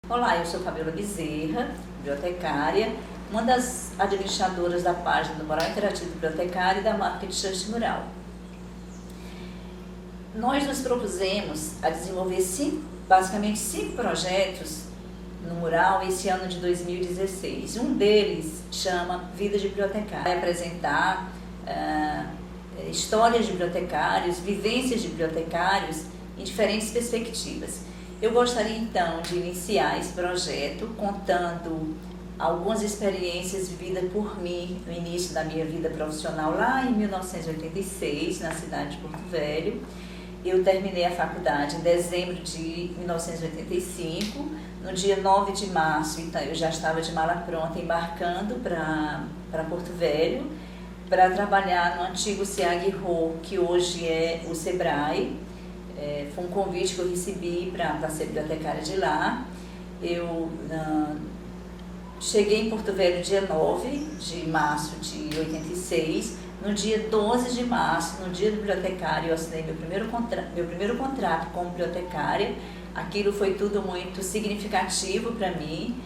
Olá, eu sou Fabiola Bezerra, bibliotecária, uma das administradoras da página do Mural Interativo Bibliotecário e da marca de Church Mural. Nós nos propusemos a desenvolver basicamente cinco projetos no mural esse ano de 2016. Um deles chama Vida de Bibliotecário. Vai apresentar histórias de bibliotecários, vivências de bibliotecários em diferentes perspectivas. Eu gostaria então de iniciar esse projeto contando algumas experiências vividas por mim no início da minha vida profissional lá em 1986, na cidade de Porto Velho. Eu terminei a faculdade em dezembro de 1985, no dia 9 de março, então eu já estava de mala pronta, embarcando para Porto Velho, para trabalhar no antigo SEAG-RO, que hoje é o SEBRAE. Foi um convite que eu recebi para ser bibliotecária de lá. Eu cheguei em Porto Velho dia 9 de março de 86. No dia 12 de março, no dia do bibliotecário, eu assinei meu primeiro contrato como bibliotecária. Aquilo foi tudo muito significativo para mim,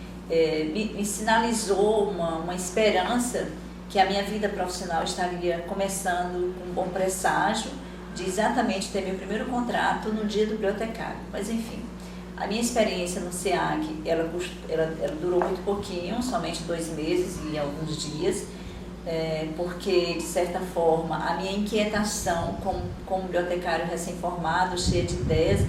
me sinalizou uma esperança que a minha vida profissional estaria começando com um bom presságio, de exatamente ter meu primeiro contrato no dia do bibliotecário. Mas enfim, a minha experiência no SEAG, ela durou muito pouquinho, somente 2 meses e alguns dias, porque, de certa forma, a minha inquietação como bibliotecário recém-formado, cheia de ideias,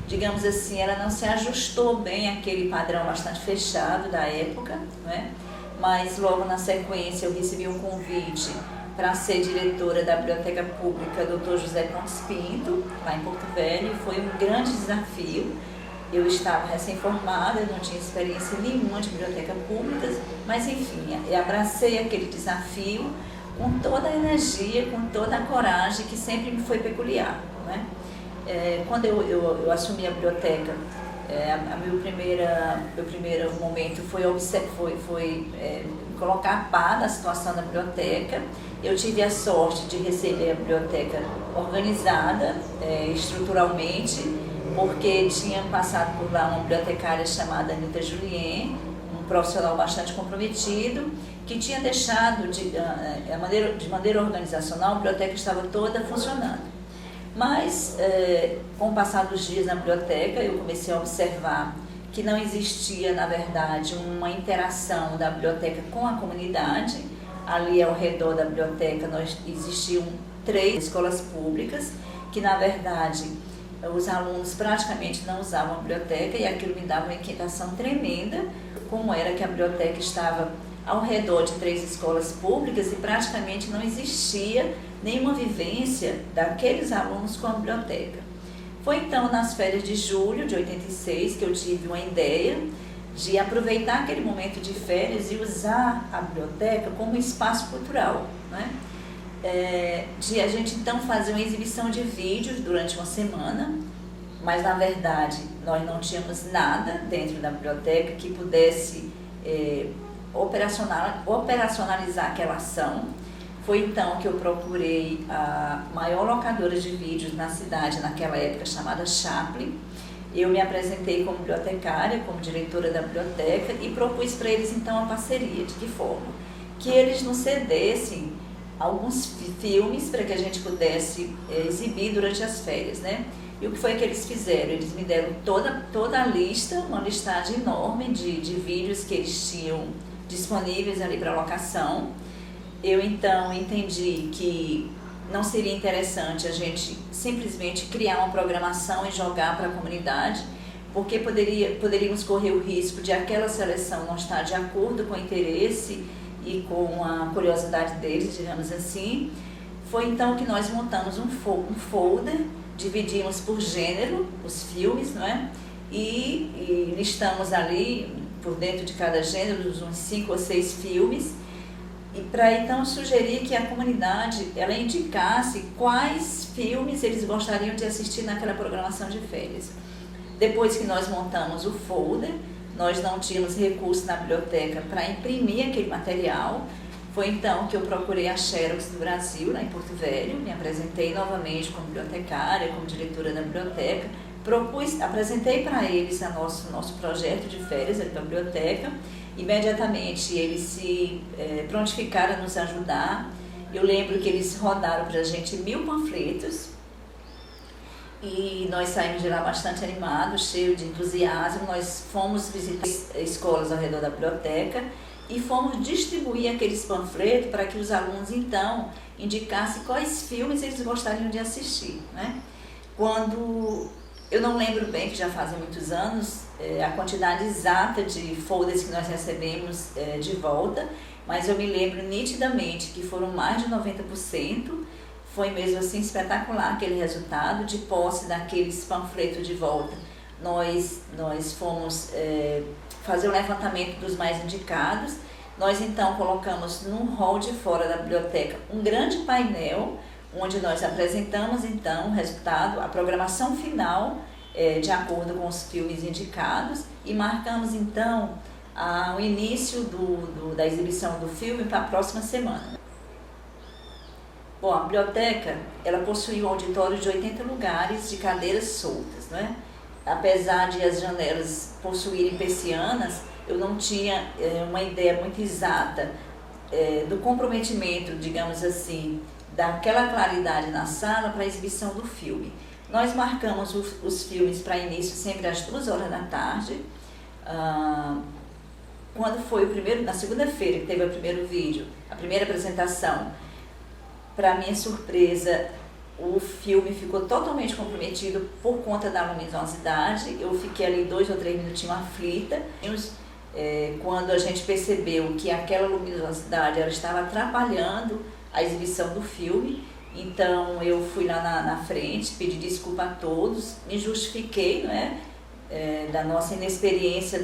digamos assim, ela não se ajustou bem àquele padrão bastante fechado da época, né? Mas logo na sequência eu recebi um convite para ser diretora da Biblioteca Pública Dr. José Pontes Pinto, lá em Porto Velho. Foi um grande desafio. Eu estava recém-formada, não tinha experiência nenhuma de biblioteca pública, mas enfim, eu abracei aquele desafio com toda a energia, com toda a coragem que sempre me foi peculiar, né? Quando eu assumi a biblioteca, meu primeiro momento foi colocar a par da situação da biblioteca. Eu tive a sorte de receber a biblioteca organizada estruturalmente, porque tinha passado por lá uma bibliotecária chamada Anita Julien, um profissional bastante comprometido, que tinha deixado de maneira organizacional, a biblioteca estava toda funcionando. Mas, com o passar dos dias na biblioteca, eu comecei a observar que não existia, na verdade, uma interação da biblioteca com a comunidade. Ali ao redor da biblioteca existiam 3 escolas públicas, que na verdade os alunos praticamente não usavam a biblioteca, e aquilo me dava uma inquietação tremenda, como era que a biblioteca estava ao redor de 3 escolas públicas e praticamente não existia nenhuma vivência daqueles alunos com a biblioteca. Foi então nas férias de julho de 86 que eu tive uma ideia de aproveitar aquele momento de férias e usar a biblioteca como um espaço cultural, né? De a gente então fazer uma exibição de vídeos durante uma semana, mas na verdade nós não tínhamos nada dentro da biblioteca que pudesse operacionalizar aquela ação. Foi então que eu procurei a maior locadora de vídeos na cidade naquela época, chamada Chaplin. Eu me apresentei como bibliotecária, como diretora da biblioteca, e propus para eles então a parceria. De que forma? Que eles nos cedessem alguns filmes para que a gente pudesse exibir durante as férias, né? E o que foi que eles fizeram? Eles me deram toda a lista, uma listagem enorme de vídeos que eles tinham disponíveis ali para locação. Eu então entendi que não seria interessante a gente simplesmente criar uma programação e jogar para a comunidade, porque poderíamos correr o risco de aquela seleção não estar de acordo com o interesse e com a curiosidade deles, digamos assim. Foi então que nós montamos um folder, dividimos por gênero os filmes, não é? E listamos ali, por dentro de cada gênero, uns 5 ou 6 filmes, e para então sugerir que a comunidade ela indicasse quais filmes eles gostariam de assistir naquela programação de férias. Depois que nós montamos o folder, nós não tínhamos recurso na biblioteca para imprimir aquele material. Foi então que eu procurei a Xerox do Brasil, lá em Porto Velho, me apresentei novamente como bibliotecária, como diretora da biblioteca, apresentei para eles nosso projeto de férias da biblioteca. Imediatamente eles se prontificaram a nos ajudar. Eu lembro que eles rodaram para a gente 1000 panfletos e nós saímos de lá bastante animados, cheios de entusiasmo. Nós fomos visitar escolas ao redor da biblioteca e fomos distribuir aqueles panfletos para que os alunos então indicassem quais filmes eles gostariam de assistir, né? Quando eu não lembro bem, que já fazem muitos anos, a quantidade exata de folders que nós recebemos de volta, mas eu me lembro nitidamente que foram mais de 90%. Foi mesmo assim espetacular aquele resultado de posse daqueles panfletos de volta. Nós fomos fazer o levantamento dos mais indicados. Nós então colocamos no hall de fora da biblioteca um grande painel, onde nós apresentamos então o resultado, a programação final, de acordo com os filmes indicados, e marcamos então o início da exibição do filme para a próxima semana. Bom, a biblioteca, ela possui um auditório de 80 lugares de cadeiras soltas, né? Apesar de as janelas possuírem persianas, eu não tinha uma ideia muito exata do comprometimento, digamos assim, daquela claridade na sala para a exibição do filme. Nós marcamos os filmes para início sempre às 2h da tarde. Quando foi na segunda-feira que teve o primeiro vídeo, a primeira apresentação, para minha surpresa, o filme ficou totalmente comprometido por conta da luminosidade. Eu fiquei ali 2 ou 3 minutinhos aflita. Quando a gente percebeu que aquela luminosidade ela estava atrapalhando a exibição do filme, então eu fui lá na frente, pedi desculpa a todos, me justifiquei, né, da nossa inexperiência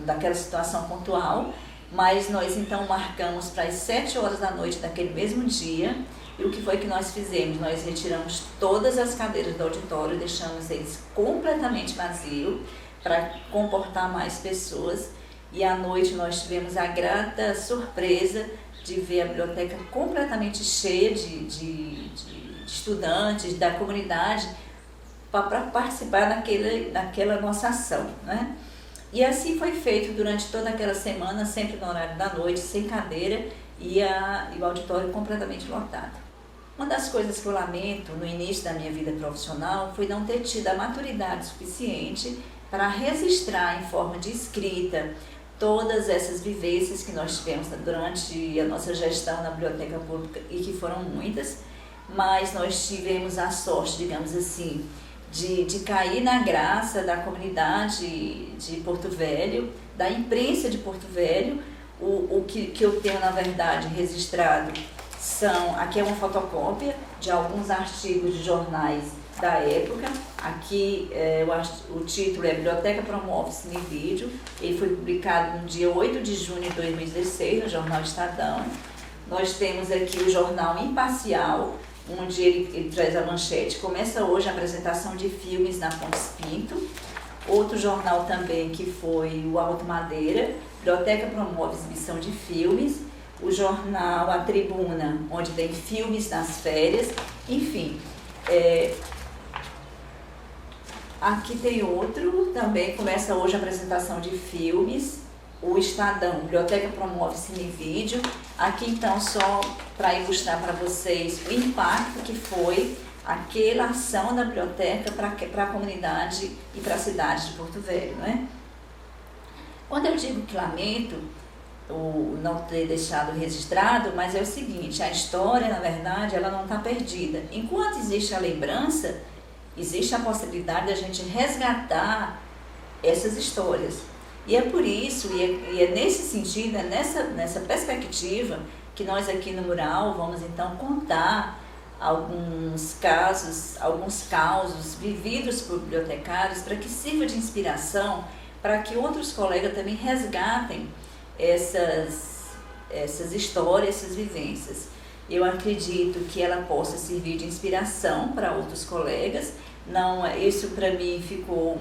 daquela situação pontual, mas nós então marcamos para as 7h da noite daquele mesmo dia. E o que foi que nós fizemos? Nós retiramos todas as cadeiras do auditório, deixamos eles completamente vazios para comportar mais pessoas. E à noite nós tivemos a grata surpresa de ver a biblioteca completamente cheia de estudantes da comunidade para participar daquela nossa ação, né? E assim foi feito durante toda aquela semana, sempre no horário da noite, sem cadeira, e o auditório completamente lotado. Uma das coisas que eu lamento no início da minha vida profissional foi não ter tido a maturidade suficiente para registrar em forma de escrita todas essas vivências que nós tivemos durante a nossa gestão na biblioteca pública, e que foram muitas, mas nós tivemos a sorte, digamos assim, de cair na graça da comunidade de Porto Velho, da imprensa de Porto Velho. O que eu tenho, na verdade, registrado aqui é uma fotocópia de alguns artigos de jornais da época. Aqui o título é Biblioteca Promove Cine e Vídeo. Ele foi publicado no dia 8 de junho de 2016 no jornal Estadão. Nós temos aqui o jornal Imparcial, onde ele traz a manchete: começa hoje a apresentação de filmes na Pontes Pinto. Outro jornal também, que foi o Alto Madeira, Biblioteca Promove Exibição de Filmes. O jornal A Tribuna, onde tem filmes nas férias. Enfim, aqui tem outro, também começa hoje a apresentação de filmes. O Estadão, Biblioteca Promove Cine e Vídeo. Aqui então, só para ilustrar para vocês o impacto que foi aquela ação da biblioteca para a comunidade e para a cidade de Porto Velho, não é? Quando eu digo que lamento não ter deixado registrado, mas é o seguinte: a história, na verdade, ela não está perdida. Enquanto existe a lembrança, existe a possibilidade da gente resgatar essas histórias. E é por isso, e é nesse sentido, nessa perspectiva, que nós aqui no Mural vamos então contar alguns causos vividos por bibliotecários, para que sirva de inspiração, para que outros colegas também resgatem essas histórias, essas vivências. Eu acredito que ela possa servir de inspiração para outros colegas. Não, isso para mim ficou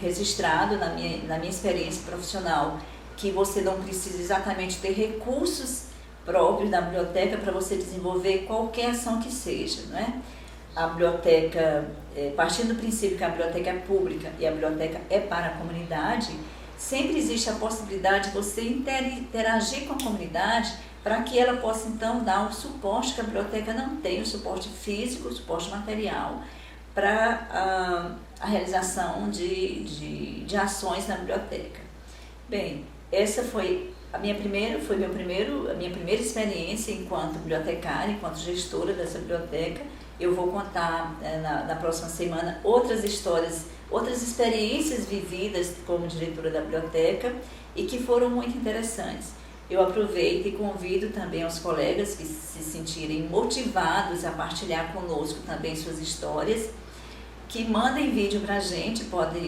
registrado na minha experiência profissional, que você não precisa exatamente ter recursos próprios da biblioteca para você desenvolver qualquer ação que seja, não é? A biblioteca, partindo do princípio que a biblioteca é pública e a biblioteca é para a comunidade, sempre existe a possibilidade de você interagir com a comunidade para que ela possa então dar o suporte que a biblioteca não tem, o suporte físico, o suporte material, para a realização de ações na biblioteca. Bem, essa foi a minha primeira experiência enquanto bibliotecária, enquanto gestora dessa biblioteca. Eu vou contar na próxima semana outras histórias, outras experiências vividas como diretora da biblioteca e que foram muito interessantes. Eu aproveito e convido também os colegas que se sentirem motivados a partilhar conosco também suas histórias, que mandem vídeo para a gente, pode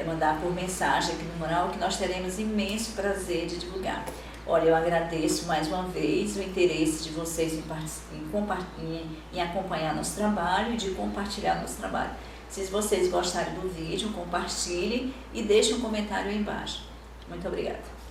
mandar por mensagem aqui no mural, que nós teremos imenso prazer de divulgar. Olha, eu agradeço mais uma vez o interesse de vocês em acompanhar nosso trabalho e de compartilhar nosso trabalho. Se vocês gostarem do vídeo, compartilhem e deixem um comentário aí embaixo. Muito obrigada.